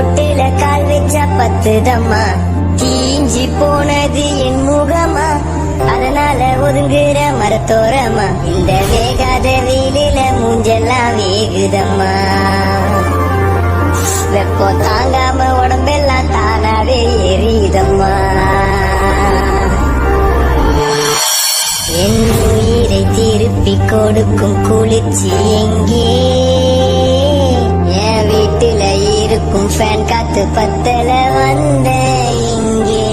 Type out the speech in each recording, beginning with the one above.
தொட்டில கால் வச்சா பத்துதம்மா, தீஞ்சி போனது என் முகமா, அதனால ஒதுங்குற மரத்தோரமா, இந்த வேகாத வெயிலில மூஞ்செல்லாம் வேகுதம்மா. வெப்பம் தாங்காம உடம்பெல்லாம் தானாவே எரியுதம்மா. என் உயிரை திருப்பி கொடுக்கும் குளிர்ச்சி எங்கே? என் வீட்டுல இருக்கும் ஃபேன் காத்து பத்தல வந்த இங்கே.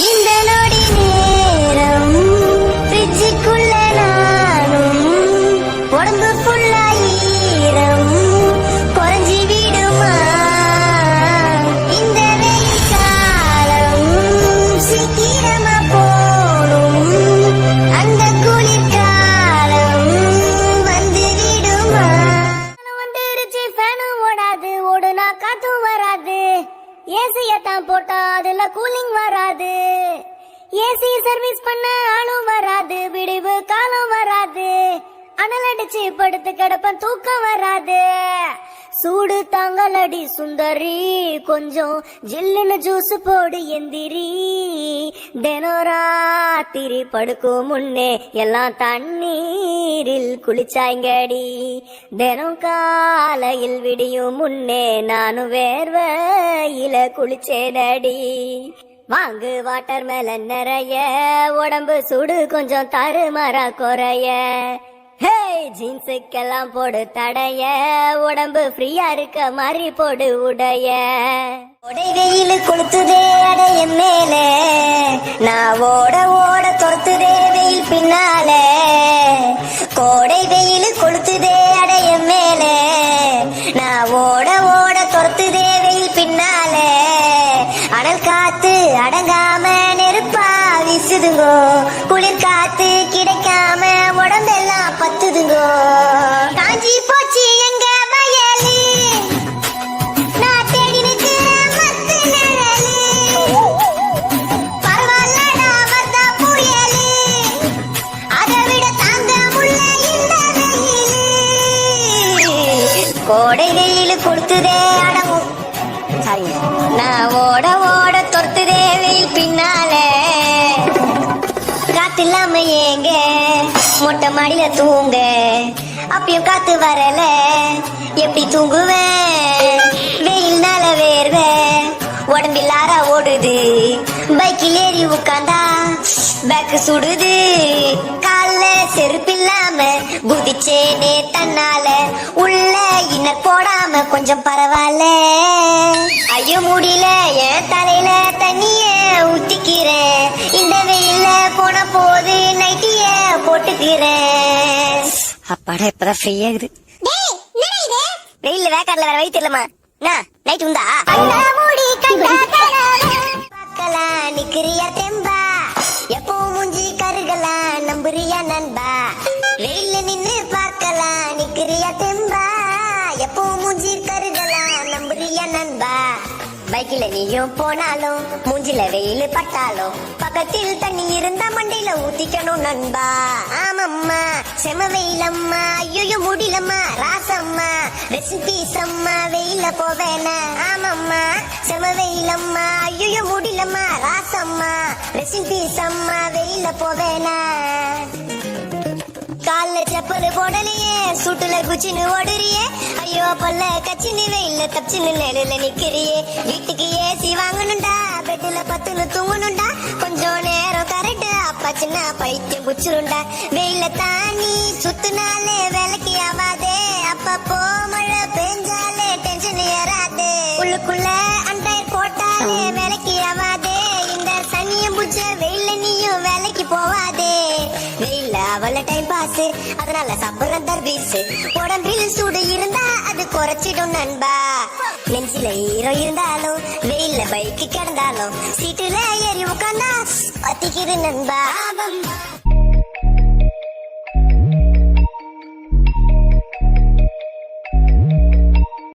இந்த நொடி நேரம் ஃப்ரிட்ஜுக்குள்ள நானும், உடம்பு ஃபுல்லா ஈரம் குறைஞ்சி விடுமா? இந்த வெயில் காலம் சீக்கிரமா போடும், அந்த குளிர்காலம் வந்து விடுமா? வந்துருச்சு, ஃபேனும் ஓடாது, ஓடுனா காத்தும் வராது. ஏசியத்தான் போட்டா அதுல கூலிங் வராது. ஏசி சர்வீஸ் பண்ண ஆளும் வராது, விடிவு காலம் வராது. அனல் அடிச்சு படுத்து கிடப்பன், தூக்கம் வராது. சூடு தாங்கலடி சுந்தரி, கொஞ்சம் ஜில்லுன்னு ஜூஸ் போடு எந்திரி. தினம் ராத்திரி படுக்கும் முன்னே எல்லாம் தண்ணீரில் குளிச்சாங்கடி. தினம் காலையில் விடியும் முன்னே நானும் வேர்வையில குளிச்சேனடி. வாங்கு வாட்டர் மேலன் நிறைய, உடம்பு சூடு கொஞ்சம் தருமரா குறைய. ஹே ஜீன்ஸுக்கெல்லாம் போடு தடைய, உடம்பு ஃப்ரீயா இருக்க மாதிரி போடு உடைய. உடை வெயில் கொளுத்துதே அடைய மேல, நான் ஓட ஓட துரத்துதே வெயில் பின்னால. கோடை வெயில் கொளுத்துதே அடைய மேல, நான் ஓட ஓட துரத்துதே வெயில் பின்னால. அனல் காத்து அடங்காம நெருப்பா வீசுதுங்கோ, குளிர் காத்து கிடைக்காம உடம்பெல்லாம் பத்துதுங்கோ. காஞ்சி போச்சு எங்க வயலு, நான் தேடி நிக்கிற மத்து நிழலு. பரவாயில்லடா வந்தா புயலு, அதை விட தாங்க முள்ள இந்த வெயிலு. கோடை வெயில் கொடுத்துதே அடங்கும், நான் ஓட ஓட தொடுத்துதே வெயில் பின்னால. காத்து இல்லாம ஏங்க மொட்டை மாடியில தூங்க, அப்பயும் காத்து வரல எப்படி தூங்குவேன்? வெயில்னால வேர்வ உடம்பில் ஆறா ஓடுது, பைக்கில் ஏறி உட்காந்தா பேக்கு சுடுது. கால செருப்பில்லாம குதிச்சேனே தன்னால, உள்ள இன்னர் போடாம கொஞ்சம் பரவாயில்ல. ஐயோ முடியல, என் தலையில தண்ணிய ஊத்திக்கிறேன். இந்த வெயில்ல போன போது நைட்டிய போட்டுக்கிறேன். அப்பாடா இப்பதான் ஃப்ரீ ஆகுது. வெயில்ல வேக்காடுல வேற வழி தெரியலமா, நைட் உண்டா? பார்க்கலாம் நிக்கிறியா தெம்பா, எப்போ மூஞ்சி கருகலாம் நம்புறியா நண்பா? வெயில்ல நின்னு பார்க்கலாம் நிக்கிறியா தெம்பா, எப்போ மூஞ்சி கருகலாம் நம்புறியா நண்பா? பைக்கில நீயும் போனாலும் மூஞ்சில வெயில் பட்டாலும் பக்கத்தில் தண்ணி இருந்தா மண்டையில ஊத்திக்கணும் நண்பா. ஆமம்மா செம வெயிலம்மா, ஐயோ முடியலம்மா ராசம்மா, ரெசிபீசம்மா வெயில போவேனா. ஆமம்மா செம வெயிலம்மா, ஐயோ முடியலம்மா ராசம்மா, ரெசிபீசம்மா வெயில போவேனா. கால்ல செப்பல் போடலையே, சூட்டுல குச்சின்னு ஓடுறியே, ஐயோ பல்ல கச்சின்னு வெயில தப்பிச்சுன்னு நிழல நிக்கிறியே. வீட்டுக்கு ஏசி வாங்கணுண்டா, பெட்டுல பத்துன்னு தூங்கணுண்டா, கொஞ்சம் நேரம் கரெக்ட் அப்பா சின்ன பைத்தியம் குச்சிருண்டா. வெயில தானி சுத்துனாலே வேலைக்கு ஆவாதே, அப்பப்போ மழை பெஞ்சாலே டென்ஷன் ஏறாதே. உள்ளுக்குள்ள அண்டர் போட்டாலே வேலைக்கு ஆவாதே, இந்த சனியம் புச்ச வெயில நீயும் வேலைக்கு போவாதே. வெயில அவள டைம் பாஸ், அதனால சாப்பிடுற தர்பீஸ். உடம்பில் சூடு இருந்தா அது குறைச்சிடும் நண்பா. நெஞ்சில ஈரம் இருந்தாலும் வெயில்ல பைக்கு கிடந்தாலும் சீட்டுல ஏறி உட்காந்தா பத்திக்குது நண்பா.